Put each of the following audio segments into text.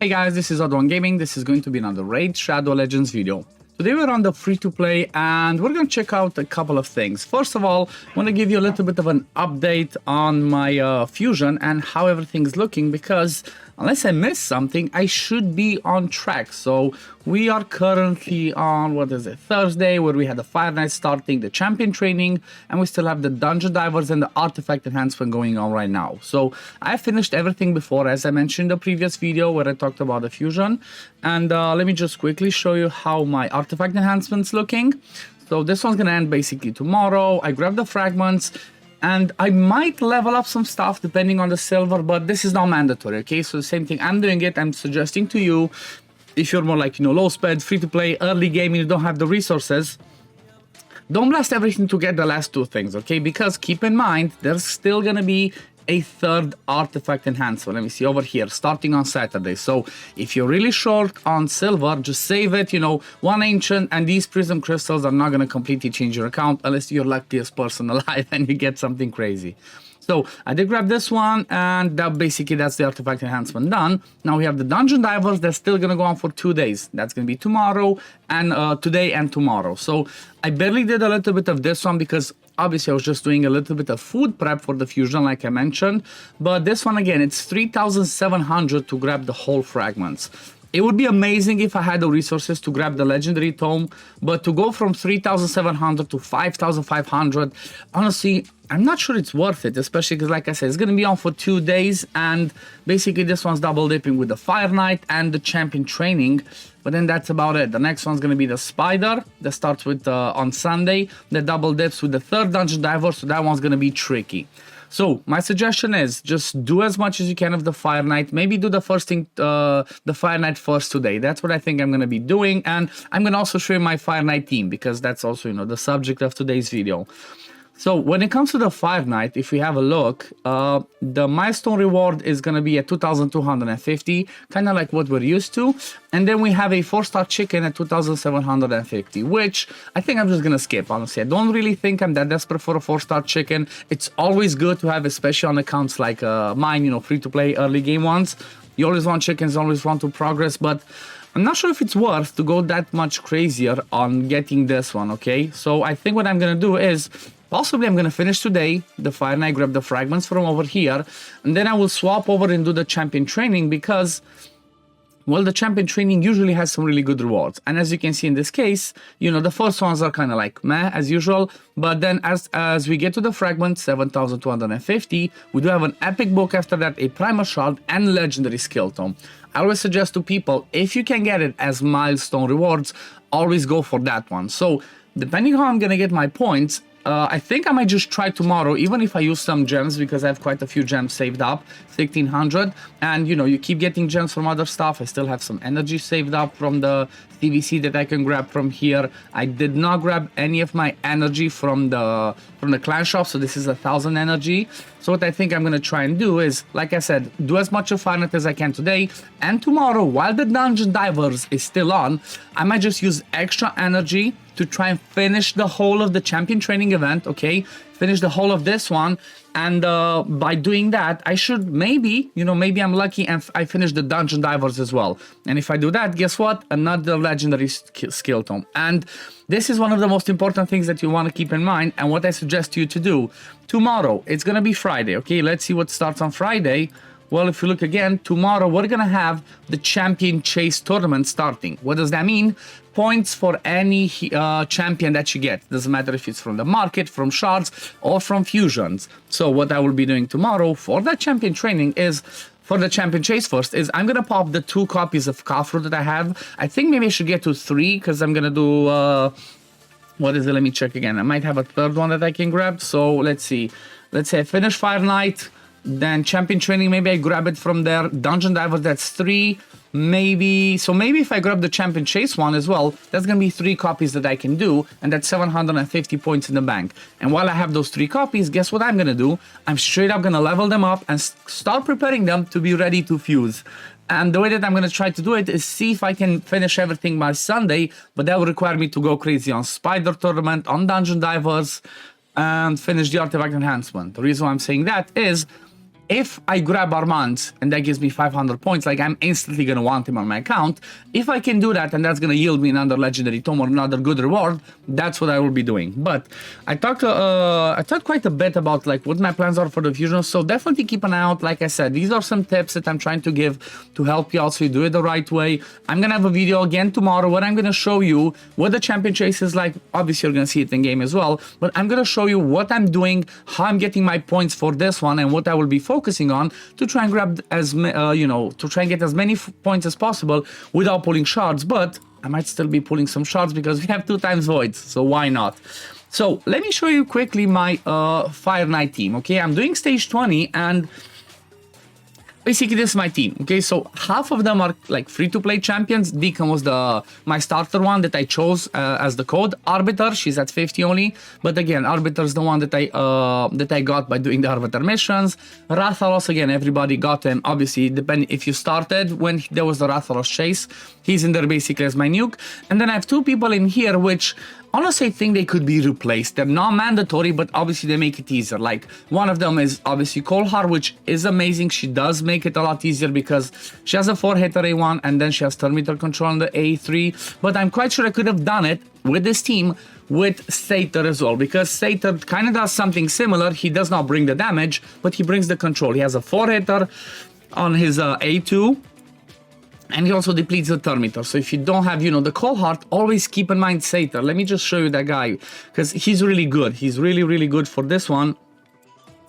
Hey guys, this is OddOneGaming. This is going to be another Raid Shadow Legends video. Today we're on the free-to-play and we're going to check out a couple of things. First of all, I want to give you a little bit of an update on my Fusion and how everything's looking, because unless I miss something, I should be on track. So we are currently on, Thursday, where we had the Fire Night starting, the champion training, and we still have the Dungeon Divers and the Artifact Enhancement going on right now. So I finished everything before, as I mentioned in the previous video where I talked about the Fusion. And let me just quickly show you how my Artifact Enhancement's looking. So this one's gonna end basically tomorrow. I grabbed the fragments, and I might level up some stuff depending on the silver, but this is not mandatory, okay? So the same thing, I'm doing it, I'm suggesting to you, if you're more like, low spend, free to play, early game, you don't have the resources, don't blast everything to get the last two things, okay? Because keep in mind, there's still gonna be a third artifact enhancement. Let me see over here, starting on Saturday. So if you're really short on silver, just save it, one ancient, and these prism crystals are not going to completely change your account unless you're luckiest person alive and you get something crazy. So I did grab this one, and that's the artifact enhancement done. Now we have the Dungeon Divers. That's still going to go on for 2 days. That's going to be tomorrow and today and tomorrow. So I barely did a little bit of this one because obviously I was just doing a little bit of food prep for the Fusion like I mentioned. But this one again, it's 3,700 to grab the whole fragments. It would be amazing if I had the resources to grab the Legendary Tome, but to go from 3,700 to 5,500, honestly, I'm not sure it's worth it, especially because, like I said, it's going to be on for 2 days, and basically this one's double dipping with the Fire Knight and the Champion Training, but then that's about it. The next one's going to be the Spider, that starts with on Sunday, the double dips with the third Dungeon Diver, so that one's going to be tricky. So my suggestion is just do as much as you can of the Fire Knight. Maybe do the first thing, the Fire Knight first today. That's what I think I'm going to be doing. And I'm going to also show you my Fire Knight team, because that's also, the subject of today's video. So when it comes to the Fire Knight, if we have a look, the milestone reward is going to be at 2,250, kind of like what we're used to. And then we have a 4-star chicken at 2,750, which I think I'm just going to skip, honestly. I don't really think I'm that desperate for a 4-star chicken. It's always good to have, especially on accounts like mine, free-to-play early game ones. You always want chickens, always want to progress, but I'm not sure if it's worth to go that much crazier on getting this one, okay? So I think what I'm going to do is, possibly I'm going to finish today the Fire Knight, grab the fragments from over here, and then I will swap over and do the Champion Training because, well, the Champion Training usually has some really good rewards. And as you can see in this case, the first ones are kind of like meh, as usual. But then as we get to the fragment, 7,250, we do have an epic book after that, a primal shard, and legendary skill tome. I always suggest to people, if you can get it as milestone rewards, always go for that one. So depending how I'm going to get my points, I think I might just try tomorrow, even if I use some gems, because I have quite a few gems saved up, 1,600. And, you keep getting gems from other stuff. I still have some energy saved up from the CVC that I can grab from here. I did not grab any of my energy from the clan shop, so this is 1,000 energy. So what I think I'm going to try and do is, like I said, do as much of Fire Knight as I can today. And tomorrow, while the Dungeon Divers is still on, I might just use extra energy to try and finish the whole of the Champion Training event, okay? Finish the whole of this one, and by doing that, I should maybe I'm lucky and I finish the Dungeon Divers as well. And if I do that, guess what? Another legendary skill tome. And this is one of the most important things that you want to keep in mind, and what I suggest you to do. Tomorrow, it's gonna be Friday, okay? Let's see what starts on Friday. Well, if you look again, tomorrow we're going to have the Champion Chase Tournament starting. What does that mean? Points for any champion that you get. Doesn't matter if it's from the market, from shards, or from fusions. So what I will be doing tomorrow for that Champion Training is, for the Champion Chase first, is I'm going to pop the 2 copies of Kafru that I have. I think maybe I should get to 3, because I'm going to do... what is it? Let me check again. I might have a third one that I can grab. So let's see. Let's say I finish Fire Knight. Then Champion Training, maybe I grab it from there. Dungeon Diver, that's 3. Maybe, so maybe if I grab the Champion Chase one as well, that's going to be 3 copies that I can do, and that's 750 points in the bank. And while I have those 3 copies, guess what I'm going to do? I'm straight up going to level them up and start preparing them to be ready to fuse. And the way that I'm going to try to do it is see if I can finish everything by Sunday, but that will require me to go crazy on Spider Tournament, on Dungeon Divers, and finish the Artifact Enhancement. The reason why I'm saying that is, if I grab Armanz and that gives me 500 points, like I'm instantly going to want him on my account. If I can do that and that's going to yield me another legendary tome or another good reward, that's what I will be doing. But I talked quite a bit about like what my plans are for the fusion. So definitely keep an eye out. Like I said, these are some tips that I'm trying to give to help you out so you do it the right way. I'm going to have a video again tomorrow where I'm going to show you what the champion chase is like. Obviously, you're going to see it in game as well, but I'm going to show you what I'm doing, how I'm getting my points for this one, and what I will be focusing on to try and grab to try and get as many points as possible without pulling shards. But I might still be pulling some shards because we have 2 times voids, so why not? So let me show you quickly my Fire Knight team. Okay, I'm doing stage 20 and basically this is my team. Okay, so half of them are like free-to-play champions. Deacon was my starter one that I chose as the code. Arbiter, she's at 50 only, but again, Arbiter is the one that I got by doing the Arbiter missions. Rathalos, again, everybody got him. Obviously, depending if you started when there was the Rathalos chase, he's in there basically as my nuke. And then I have 2 people in here which honestly I think they could be replaced. They're not mandatory, but obviously they make it easier. Like one of them is obviously Kolhar, which is amazing. She does make it a lot easier because she has a 4-hitter A1 and then she has turn meter control on the A3. But I'm quite sure I could have done it with this team with Satyr as well, because Satyr kind of does something similar. He does not bring the damage, but he brings the control. He has a 4-hitter on his A2. And he also depletes the turn meter. So if you don't have, the Cold Heart, always keep in mind Satyr. Let me just show you that guy, because he's really good. He's really, really good for this one.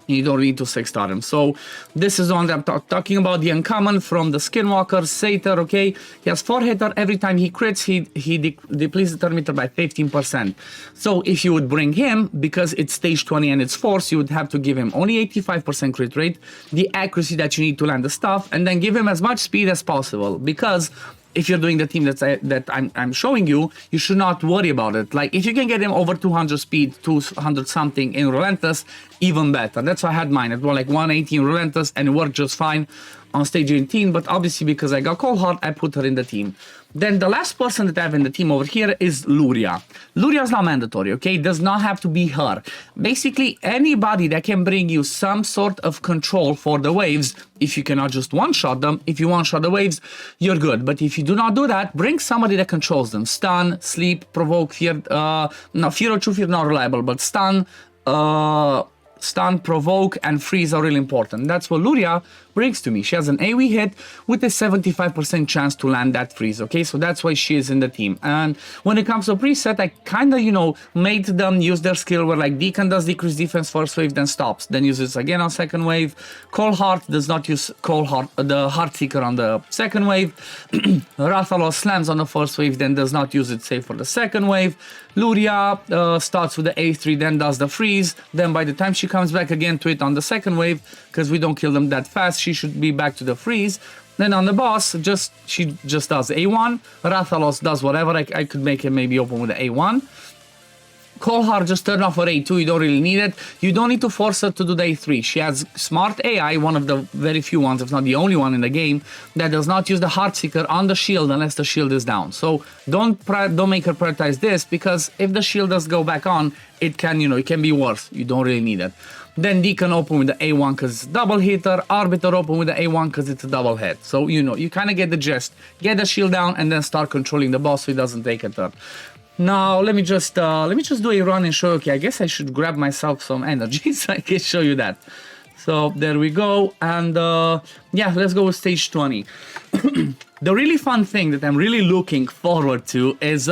You don't need to 6-star him. So this is the one that I'm talking about, the uncommon from the Skinwalker, Satyr, okay? He has 4-hitter. Every time he crits, he depletes the turn meter by 15%. So if you would bring him, because it's stage 20 and it's force, you would have to give him only 85% crit rate, the accuracy that you need to land the stuff, and then give him as much speed as possible, because if you're doing the team that I'm showing you, you should not worry about it. Like if you can get him over 200 speed, 200 something in Relentless, even better. That's why I had mine. It was like 180 in Relentless and it worked just fine on stage 18. But obviously because I got Cold Heart, I put her in the team. Then the last person that I have in the team over here is Luria. Luria is not mandatory, okay? It does not have to be her. Basically, anybody that can bring you some sort of control for the waves, if you cannot just one-shot them, if you one-shot the waves, you're good. But if you do not do that, bring somebody that controls them. Stun, sleep, provoke, fear, no, fear or true fear, not reliable, but stun, stun, provoke, and freeze are really important. That's what Luria brings to me. She has an AoE hit with a 75% chance to land that freeze, okay? So that's why she is in the team. And when it comes to preset, I kind of, made them use their skill where like Deacon does decrease defense first wave, then stops, then uses again on second wave. Cold Heart does not use Cold Heart, the Heart Seeker on the second wave. Rathalos slams on the first wave, then does not use it save for the second wave. Luria starts with the A3, then does the freeze. Then by the time she comes back again to it on the second wave, because we don't kill them that fast, she should be back to the freeze. Then on the boss, she just does A1. Rathalos does whatever. I could make him maybe open with the A1. Cold Heart just turn off her A2, you don't really need it. You don't need to force her to do the A3. She has smart AI, one of the very few ones, if not the only one in the game, that does not use the Heart Seeker on the shield unless the shield is down. So don't make her prioritize this, because if the shield does go back on, it can, it can be worse. You don't really need it. Then Deacon open with the A1 because it's double hitter. Arbiter open with the A1 because it's a double hit. So, you kind of get the gist. Get the shield down and then start controlling the boss so he doesn't take a turn. Now, let me just do a run and show. Okay, I guess I should grab myself some energy so I can show you that. So there we go. And yeah, let's go with stage 20. The really fun thing that I'm really looking forward to is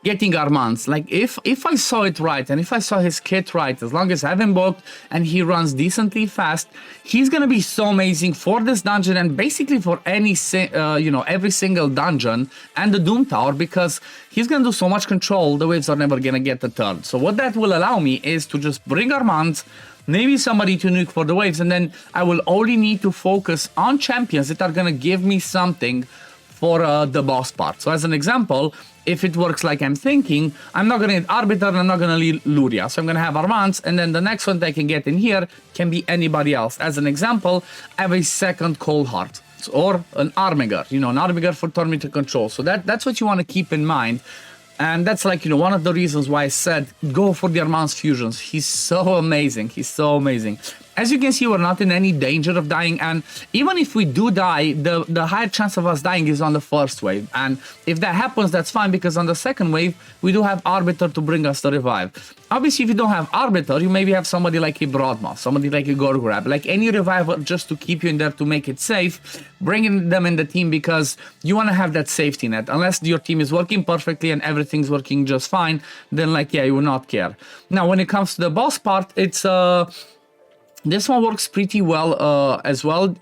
getting Armanz. Like if I saw it right and if I saw his kit right, as long as I have him booked and he runs decently fast, he's gonna be so amazing for this dungeon and basically for any every single dungeon and the Doom Tower, because he's gonna do so much control, the waves are never gonna get a turn. So what that will allow me is to just bring Armanz, maybe somebody to nuke for the waves, and then I will only need to focus on champions that are gonna give me something for the boss part. So as an example, if it works like I'm thinking, I'm not gonna need Arbiter and I'm not gonna need Luria. So I'm gonna have Armanz, and then the next one that I can get in here can be anybody else. As an example, I have a second Cold Heart or an Armiger, an Armiger for turn meter control. So that's what you want to keep in mind. And that's like, one of the reasons why I said go for the Armanz fusions. He's so amazing. He's so amazing. As you can see, we're not in any danger of dying, and even if we do die, the higher chance of us dying is on the first wave. And if that happens, that's fine, because on the second wave, we do have Arbiter to bring us the revive. Obviously, if you don't have Arbiter, you maybe have somebody like a Broadmoth, somebody like a Gorgrab, like any reviver just to keep you in there to make it safe, bringing them in the team because you want to have that safety net. Unless your team is working perfectly and everything's working just fine, then like, yeah, you will not care. Now, when it comes to the boss part, it's this one works pretty well as well.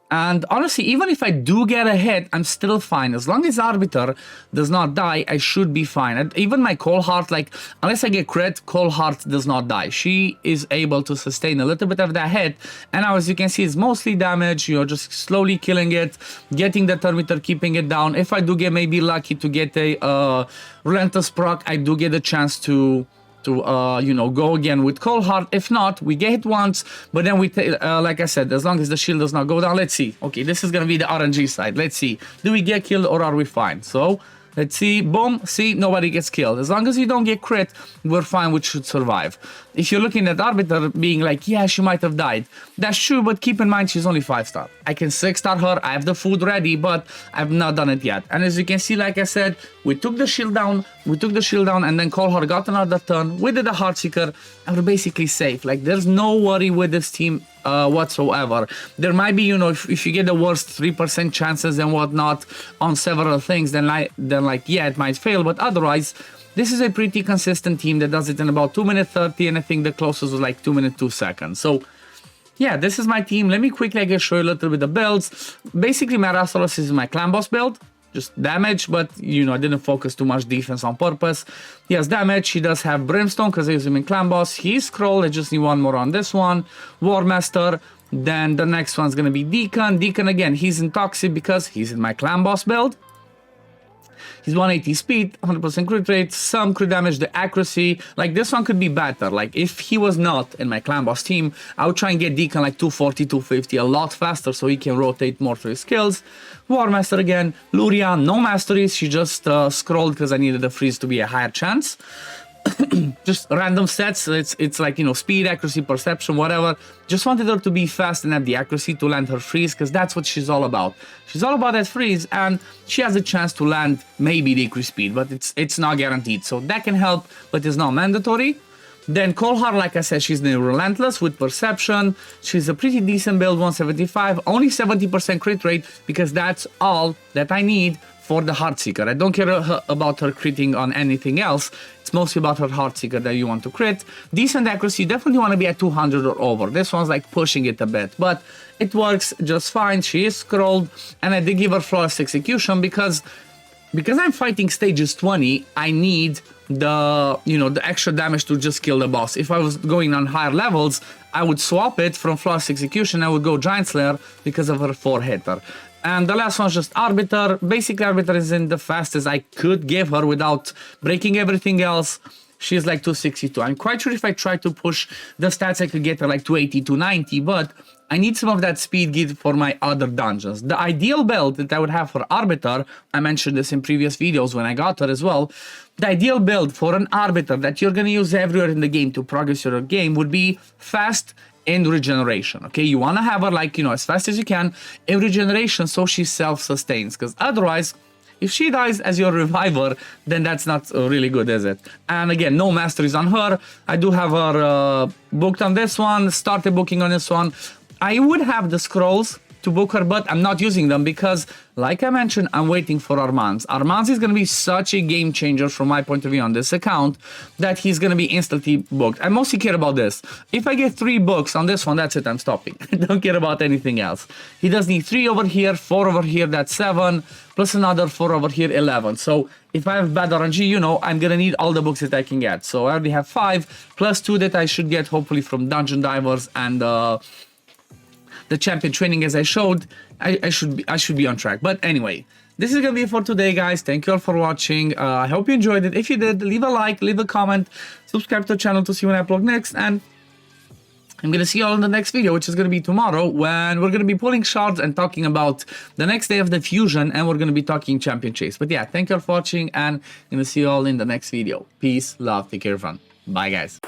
And honestly, even if I do get a hit, I'm still fine. As long as Arbiter does not die, I should be fine. And even my Cold Heart, like, unless I get crit, Cold Heart does not die. She is able to sustain a little bit of that hit. And now, as you can see, it's mostly damage. You're just slowly killing it, getting the thermometer, keeping it down. If I do get maybe lucky to get a Relentless proc, I do get a chance to you know, go again with Cold Heart. If not, we get hit once, but then we like I said, as long as the shield does not go down. Let's see. Okay, this is gonna be the RNG side. Let's see, do we get killed or are we fine? So let's see. Boom. See, nobody gets killed. As long as you don't get crit, we're fine. We should survive. If you're looking at Arbiter being like, yeah, she might have died, that's true, but keep in mind she's only 5-star. I can 6-star her. I have the food ready, but I've not done it yet. And as you can see, like I said, we took the shield down, and then Cold Heart got another turn. We did the Heartseeker, and we're basically safe. Like, there's no worry with this team whatsoever. There might be, you know, if you get the worst 3% chances and whatnot on several things, then like, yeah, it might fail, but otherwise, this is a pretty consistent team that does it in about 2 minutes 30, and I think the closest was like 2 minutes 2 seconds. So yeah, this is my team. Let me quickly show you a little bit of builds. Basically, my Rastalus is my clan boss build, just damage, but you know, I didn't focus too much defense on purpose. He has damage. He does have Brimstone because I use him in clan boss. He's Scroll. I just need one more on this one. War Master. Then the next one's gonna be Deacon. Deacon again, he's in Toxic because he's in my clan boss build. He's 180 speed, 100% crit rate, some crit damage, the accuracy. Like, this one could be better. Like, if he was not in my clan boss team, I would try and get Deacon like 240, 250 a lot faster so he can rotate more through his skills. War Master again. Luria, no masteries. She just scrolled because I needed the freeze to be a higher chance. Just random sets. It's like, you know, speed, accuracy, perception, whatever. Just wanted her to be fast and have the accuracy to land her freeze, because that's what she's all about. She's all about that freeze, and she has a chance to land maybe decrease speed, but it's not guaranteed. So that can help, but it's not mandatory. Then Cold Heart, like I said, she's the Relentless with Perception. She's a pretty decent build, 175, only 70% crit rate, because that's all that I need for the Heartseeker. I don't care about her critting on anything else. It's mostly about her Heartseeker that you want to crit. Decent accuracy, definitely want to be at 200 or over. This one's like pushing it a bit, but it works just fine. She is scrolled, and I did give her Flawless Execution because I'm fighting stages 20, I need the, you know, the extra damage to just kill the boss. If I was going on higher levels, I would swap it from Flawless Execution. I would go Giant Slayer because of her 4-hitter. And the last one's just Arbiter. Basically, Arbiter is in the fastest I could give her without breaking everything else. She's like 262. I'm quite sure if I try to push the stats, I could get her like 280, 290, but I need some of that speed gear for my other dungeons. The ideal build that I would have for Arbiter, I mentioned this in previous videos when I got her as well, the ideal build for an Arbiter that you're going to use everywhere in the game to progress your game would be fast and regeneration. Okay, you want to have her like, you know, as fast as you can in regeneration so she self-sustains, because otherwise, if she dies as your reviver, then that's not really good, is it? And again, no masteries on her. I do have her booked on this one, started booking on this one. I would have the scrolls to book her, but I'm not using them because, like I mentioned, I'm waiting for Armanz. Armanz is going to be such a game changer from my point of view on this account that he's going to be instantly booked. I mostly care about this. If I get 3 books on this one, that's it, I'm stopping. I don't care about anything else. He does need 3 over here, 4 over here, that's 7, plus another 4 over here, 11. So if I have bad RNG, you know, I'm going to need all the books that I can get. So I already have 5, plus 2 that I should get hopefully from Dungeon Divers and the champion training, as I showed. I should be on track. But anyway, this is gonna be it for today, guys. Thank you all for watching. I hope you enjoyed it. If you did, leave a like, leave a comment, subscribe to the channel to see when I upload next, and I'm gonna see you all in the next video, which is gonna be tomorrow, when we're gonna be pulling shards and talking about the next day of the fusion, and we're gonna be talking champion chase. But yeah, thank you all for watching, and I'm gonna see you all in the next video. Peace, love, take care, everyone. Bye, guys.